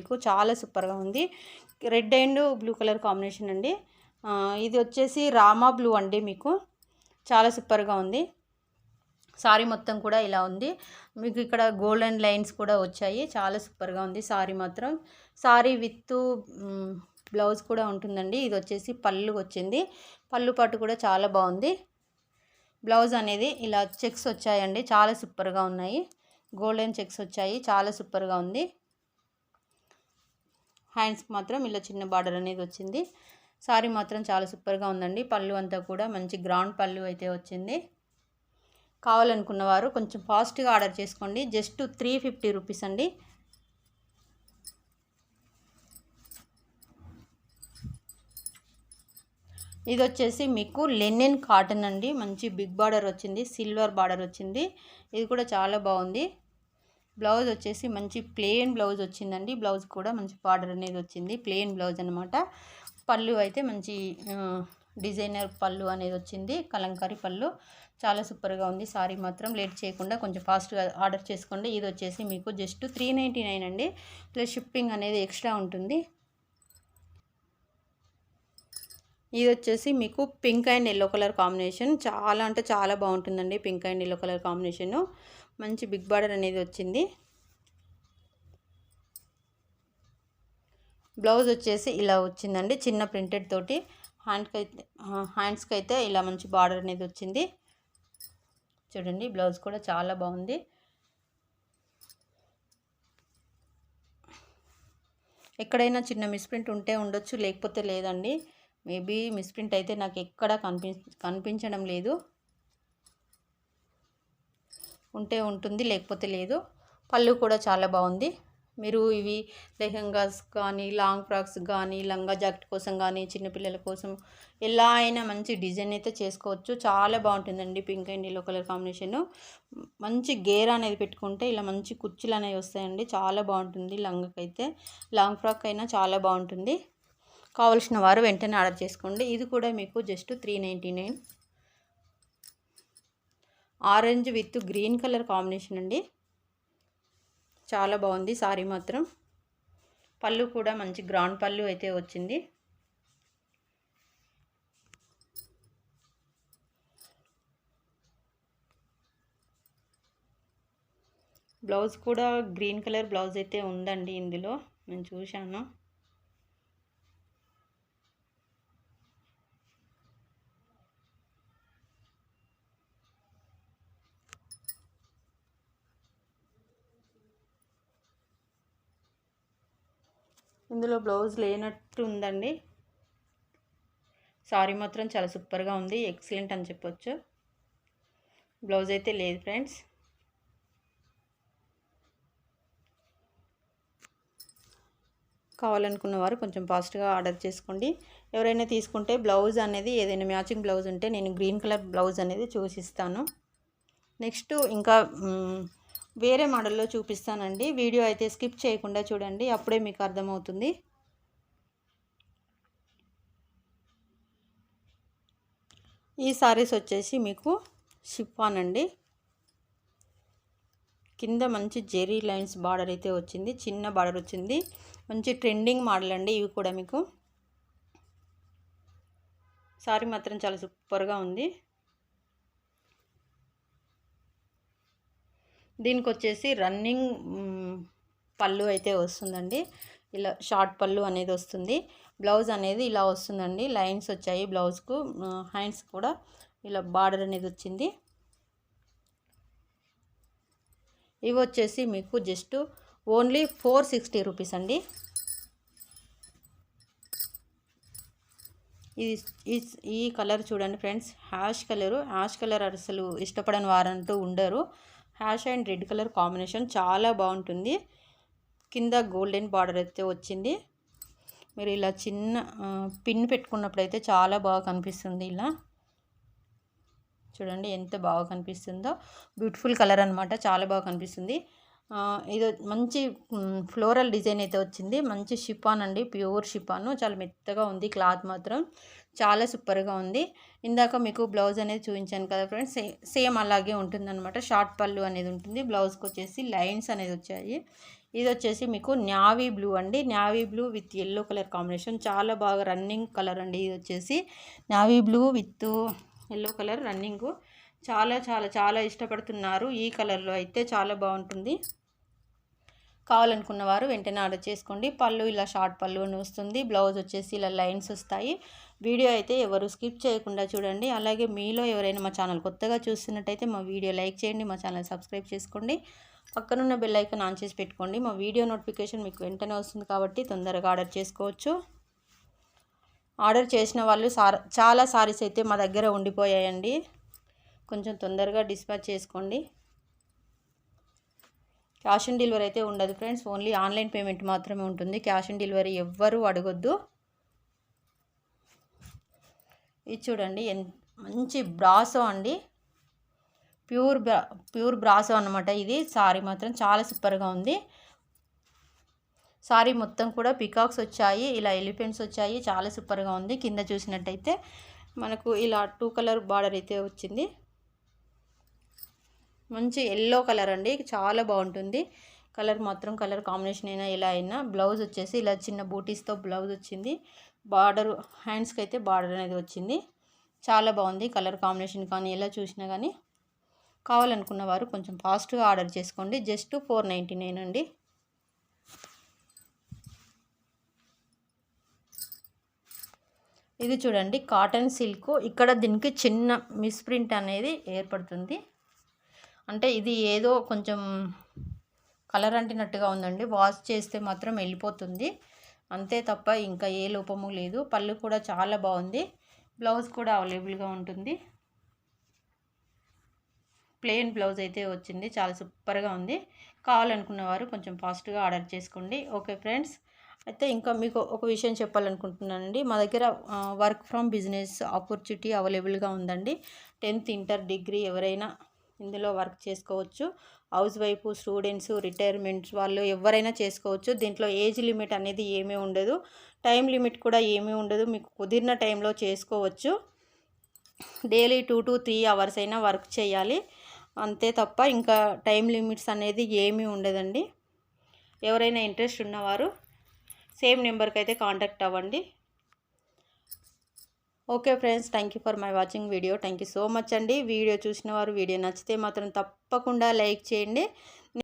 మీకు చాలా సూపర్గా ఉంది. Red and blue colour combination అండి. ఇది వచ్చేసి రామా బ్లూ అండి. మీకు చాలా సూపర్గా ఉంది. సారీ మొత్తం కూడా ఇలా ఉంది. మీకు ఇక్కడ గోల్డెన్ లైన్స్ కూడా వచ్చాయి. చాలా సూపర్గా ఉంది సారీ మాత్రం. సారీ విత్ బ్లౌజ్ కూడా ఉంటుందండి. ఇది వచ్చేసి పళ్ళు వచ్చింది. పళ్ళు పాటు కూడా చాలా బాగుంది. బ్లౌజ్ అనేది ఇలా చెక్స్ వచ్చాయండి. చాలా సూపర్గా ఉన్నాయి. గోల్డెన్ చెక్స్ వచ్చాయి. చాలా సూపర్గా ఉంది. హ్యాండ్స్ మాత్రం ఇలా చిన్న బార్డర్ అనేది వచ్చింది. సారీ మాత్రం చాలా సూపర్గా ఉందండి. పళ్ళు అంతా కూడా మంచి గ్రౌండ్ పళ్ళు అయితే వచ్చింది. కావాలనుకున్న వారు కొంచెం ఫాస్ట్గా ఆర్డర్ చేసుకోండి. జస్ట్ 350 రూపీస్ అండి. ఇది వచ్చేసి మీకు లెనిన్ కాటన్ అండి. మంచి బిగ్ బార్డర్ వచ్చింది. సిల్వర్ బార్డర్ వచ్చింది. ఇది కూడా చాలా బాగుంది. బ్లౌజ్ వచ్చేసి మంచి ప్లెయిన్ బ్లౌజ్ వచ్చిందండి. బ్లౌజ్ కూడా మంచి బార్డర్ అనేది వచ్చింది. ప్లెయిన్ బ్లౌజ్ అనమాట. పళ్ళు అయితే మంచి డిజైనర్ పళ్ళు అనేది వచ్చింది. కలంకారీ పళ్ళు చాలా సూపర్గా ఉంది. సారీ మాత్రం లేట్ చేయకుండా కొంచెం ఫాస్ట్గా ఆర్డర్ చేసుకోండి. ఇది వచ్చేసి మీకు జస్ట్ 399 అండి. ప్లస్ షిప్పింగ్ అనేది ఎక్స్ట్రా ఉంటుంది. ఇది వచ్చేసి మీకు pink and yellow colour combination. చాలా అంటే చాలా బాగుంటుందండి. Pink and yellow colour combination. మంచి బిగ్ బార్డర్ అనేది వచ్చింది. బ్లౌజ్ వచ్చేసి ఇలా వచ్చిందండి. చిన్న ప్రింటెడ్ తోటి. హ్యాండ్స్కి అయితే ఇలా మంచి బార్డర్ అనేది వచ్చింది. చూడండి బ్లౌజ్ కూడా చాలా బాగుంది. ఎక్కడైనా చిన్న మిస్ప్రింట్ ఉంటే ఉండొచ్చు, లేకపోతే లేదండి. మేబీ మిస్ప్రింట్ అయితే నాకు ఎక్కడ కనిపించడం లేదు. ఉంటే ఉంటుంది, లేకపోతే లేదు. పళ్ళు కూడా చాలా బాగుంది. మీరు ఇవి లెహంగాస్ కానీ, లాంగ్ ఫ్రాక్స్ కానీ, లంగా జాకెట్ కోసం కానీ, చిన్నపిల్లల కోసం ఎలా అయినా మంచి డిజైన్ అయితే చేసుకోవచ్చు. చాలా బాగుంటుందండి pink and yellow colour combination. మంచి గేర్ అనేది పెట్టుకుంటే ఇలా మంచి కుర్చీలు అనేవి వస్తాయండి. చాలా బాగుంటుంది. లంగకైతే, లాంగ్ ఫ్రాక్ అయినా చాలా బాగుంటుంది. కావలసిన వారు వెంటనే ఆర్డర్ చేసుకోండి. ఇది కూడా మీకు just 399. Orange with green colour combination అండి. చాలా బాగుంది సారీ మాత్రం. పళ్ళు కూడా మంచి గ్రౌండ్ పళ్ళు అయితే వచ్చింది. బ్లౌజ్ కూడా గ్రీన్ కలర్ బ్లౌజ్ అయితే ఉందండి ఇందులో, నేను చూశాను. ఇందులో బ్లౌజ్ లేనట్టు ఉందండి. సారీ మాత్రం చాలా సూపర్గా ఉంది. ఎక్సలెంట్ అని చెప్పొచ్చు. బ్లౌజ్ అయితే లేదు ఫ్రెండ్స్. కావాలనుకున్న వారు కొంచెం ఫాస్ట్గా ఆర్డర్ చేసుకోండి. ఎవరైనా తీసుకుంటే బ్లౌజ్ అనేది ఏదైనా మ్యాచింగ్ బ్లౌజ్ ఉంటే నేను గ్రీన్ కలర్ బ్లౌజ్ అనేది చూసిస్తాను. నెక్స్ట్ ఇంకా వేరే మోడల్లో చూపిస్తానండి. వీడియో అయితే స్కిప్ చేయకుండా చూడండి, అప్పుడే మీకు అర్థమవుతుంది. ఈ సారీస్ వచ్చేసి మీకు షిఫాన్ అండి. కింద మంచి జెరీ లైన్స్ బార్డర్ అయితే వచ్చింది. చిన్న బార్డర్ వచ్చింది. మంచి ట్రెండింగ్ మోడల్ అండి ఇవి కూడా మీకు. సారీ మాత్రం చాలా సూపర్గా ఉంది. దీనికి వచ్చేసి రన్నింగ్ పళ్ళు అయితే వస్తుందండి. ఇలా షార్ట్ పళ్ళు అనేది వస్తుంది. బ్లౌజ్ అనేది ఇలా వస్తుందండి. లైన్స్ వచ్చాయి బ్లౌజ్కు. హ్యాండ్స్ కూడా ఇలా బార్డర్ అనేది వచ్చింది. ఇవి వచ్చేసి మీకు జస్ట్ ఓన్లీ 460 రూపీస్ అండి. ఈ కలర్ చూడండి friends, hash colour. Ash colour అసలు ఇష్టపడని వారంటూ ఉండరు. Hash and red colour combination చాలా బాగుంటుంది. కింద గోల్డెన్ బార్డర్ అయితే వచ్చింది. మీరు ఇలా చిన్న పిన్ పెట్టుకున్నప్పుడు అయితే చాలా బాగా కనిపిస్తుంది. ఇలా చూడండి ఎంత బాగా కనిపిస్తుందో. బ్యూటిఫుల్ కలర్ అనమాట. చాలా బాగా కనిపిస్తుంది. ఇది మంచి ఫ్లోరల్ డిజైన్ అయితే వచ్చింది. మంచి షిఫాన్ అండి, ప్యూర్ షిఫాను. చాలా మెత్తగా ఉంది. క్లాత్ మాత్రం చాలా సూపర్గా ఉంది. ఇందాక మీకు బ్లౌజ్ అనేది చూపించాను కదా ఫ్రెండ్స్, సేమ్ అలాగే ఉంటుందన్నమాట. షార్ట్ పళ్ళు అనేది ఉంటుంది. బ్లౌజ్కి వచ్చేసి లైన్స్ అనేది వచ్చాయి. ఇది వచ్చేసి మీకు నావీ బ్లూ అండి. Navy blue with yellow colour combination, చాలా బాగా రన్నింగ్ కలర్ అండి. ఇది వచ్చేసి navy blue with yellow colour running, చాలా చాలా చాలా ఇష్టపడుతున్నారు. ఈ కలర్లో అయితే చాలా బాగుంటుంది. కావాలనుకున్న వారు వెంటనే ఆర్డర్ చేసుకోండి. పళ్ళు ఇలా షార్ట్ పళ్ళు అని వస్తుంది. బ్లౌజ్ వచ్చేసి ఇలా లైన్స్ వస్తాయి. వీడియో అయితే ఎవరు స్కిప్ చేయకుండా చూడండి. అలాగే మీలో ఎవరైనా మా ఛానల్ కొత్తగా చూస్తున్నట్టయితే మా వీడియో లైక్ చేయండి, మా ఛానల్ సబ్స్క్రైబ్ చేసుకోండి, పక్కనున్న బెల్ ఐకాన్ ఆన్ చేసి పెట్టుకోండి. మా వీడియో నోటిఫికేషన్ మీకు వెంటనే వస్తుంది కాబట్టి తొందరగా ఆర్డర్ చేసుకోవచ్చు. ఆర్డర్ చేసిన వాళ్ళు చాలా సారీస్ అయితే మా దగ్గర ఉండిపోయాయండి. కొంచెం తొందరగా డిస్పాచ్ చేసుకోండి. క్యాష్ ఆన్ డెలివరీ అయితే ఉండదు ఫ్రెండ్స్, ఓన్లీ ఆన్లైన్ పేమెంట్ మాత్రమే ఉంటుంది. క్యాష్ ఆన్ డెలివరీ ఎవ్వరూ అడగొద్దు. ఇది చూడండి మంచి బ్రాసో అండి, ప్యూర్ బ్రాసో అనమాట. ఇది సారీ మాత్రం చాలా సూపర్గా ఉంది. సారీ మొత్తం కూడా పికాక్స్ వచ్చాయి, ఇలా ఎలిఫెంట్స్ వచ్చాయి, చాలా సూపర్గా ఉంది. కింద చూసినట్టయితే మనకు ఇలా 2 కలర్ బార్డర్ అయితే వచ్చింది. మంచి ఎల్లో కలర్ అండి, చాలా బాగుంటుంది. కలర్ మాత్రం కలర్ కాంబినేషన్ అయినా ఎలా అయినా. బ్లౌజ్ వచ్చేసి ఇలా చిన్న బూటీస్తో బ్లౌజ్ వచ్చింది. బార్డర్ హ్యాండ్స్కి అయితే బార్డర్ అనేది వచ్చింది. చాలా బాగుంది కలర్ కాంబినేషన్ కానీ ఎలా చూసినా కానీ. కావాలనుకున్న వారు కొంచెం ఫాస్ట్గా ఆర్డర్ చేసుకోండి. జస్ట్ 499 అండి. ఇది చూడండి కాటన్ సిల్క్. ఇక్కడ దీనికి చిన్న మిస్ప్రింట్ అనేది ఏర్పడుతుంది. అంటే ఇది ఏదో కొంచెం కలర్ అంటినట్టుగా ఉందండి. వాష్ చేస్తే మాత్రం వెళ్ళిపోతుంది, అంతే తప్ప ఇంకా ఏ లోపము లేదు. పళ్ళు కూడా చాలా బాగుంది. బ్లౌజ్ కూడా అవైలబుల్గా ఉంటుంది. ప్లెయిన్ బ్లౌజ్ అయితే వచ్చింది, చాలా సూపర్గా ఉంది. కావాలనుకున్న వారు కొంచెం ఫాస్ట్గా ఆర్డర్ చేసుకోండి. ఓకే ఫ్రెండ్స్, అయితే ఇంకా మీకు ఒక విషయం చెప్పాలనుకుంటున్నానండి. మా దగ్గర వర్క్ ఫ్రమ్ బిజినెస్ ఆపర్చునిటీ అవైలబుల్గా ఉందండి. 10th ఇంటర్ డిగ్రీ ఎవరైనా ఇందులో వర్క్ చేసుకోవచ్చు. హౌస్ వైఫ్, స్టూడెంట్స్, రిటైర్మెంట్స్ వాళ్ళు ఎవరైనా చేసుకోవచ్చు. దీంట్లో ఏజ్ లిమిట్ అనేది ఏమీ ఉండదు, టైం లిమిట్ కూడా ఏమీ ఉండదు. మీకు కుదిరిన టైంలో చేసుకోవచ్చు. డైలీ 2 to 3 అవర్స్ అయినా వర్క్ చేయాలి, అంతే తప్ప ఇంకా టైం లిమిట్స్ అనేది ఏమీ ఉండదండి. ఎవరైనా ఇంట్రెస్ట్ ఉన్నవారు సేమ్ నెంబర్కి అయితే కాంటాక్ట్ అవ్వండి. Okay friends, thank you for my watching video. Thank you so much అండి. వీడియో చూసిన వారు వీడియో నచ్చితే మాత్రం తప్పకుండా లైక్ చేయండి.